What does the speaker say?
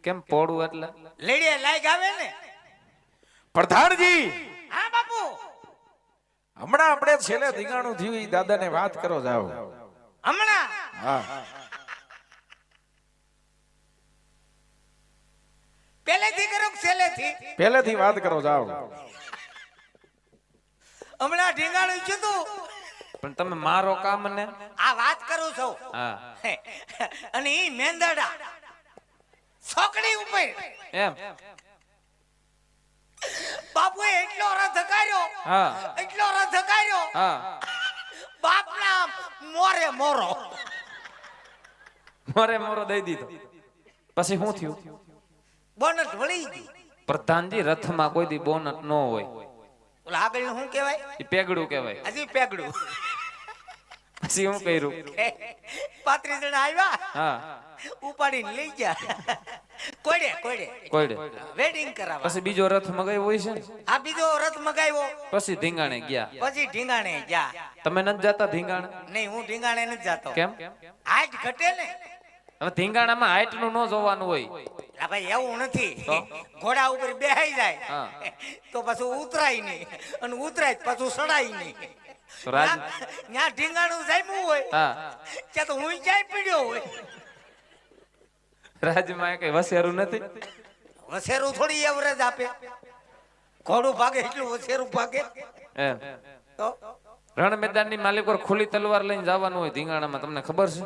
કેમ પોડું એટલે લેડીએ લાઈક આવે ને પ્રધાનજી હા બાપુ હમણાં આપણે છેલ્લે ધીંગાણું થયું ઈ દાદાને વાત કરો જાવ હમણાં હા પહેલેથી કરો કે છેલ્લેથી પહેલેથી વાત કરો જાવ હમણાં ઢીંગાણું કીધું પણ તમે મારો કામ ને આ વાત કરું છું હા અને ઈ મેંદડા છોકરી ઉપર એમ બાપુએ એટલો રથ કર્યો હા એટલો રથ કર્યો હા બાપના મોરે મોરો મોરે મોરો દઈ દીધો પછી શું થયું બોનટ વળી ગઈ પ્રધાનજી રથમાં કોઈ દી બોનટ ન હોય ઓલા આગળ શું કહેવાય એ પેગડું કહેવાય હજી પેગડું પછી હું કર્યું 35 જણા આવ્યા હા ઉપાડીને લઈ ગયા કોડે કોડે કોઈડે વેડિંગ કરાવવા પછી બીજો રથ મગાવ્યો હોય છે ને આ બીજો રથ મગાવ્યો પછી ધીંગાણે ગયા પછી ઢીંગાણે ગયા તમે નથી જાતા ધીંગાણે નહીં હું ઢીંગાણે નથી જાતો કેમ હાઈટ ઘટે ને હવે ધીંગાણામાં હાઈટ નું ન જોવાનું હોય આ ભાઈ એવું નથી તો? ઘોડા ઉપર બેહાઈ જાય હા. તો પછી ઉતરાય નહીં અને ઉતરાય પાછું સડાય નહીં તો રાજ ત્યાં ઢીંગાણું જામ્યું હોય હા ત્યાં તો હું જાય પડ્યો હોય રાજમાં કઈ વસેરું નથી વસેરું થોડી એવરેજ આપે ઘોડું ભાગે એટલું વસેરું ભાગે એમ તો રણ મેદાન ની માલિક પર ખુલ્લી તલવાર લઈને જવાનું હોય ધીંગાણામાં તમને ખબર છે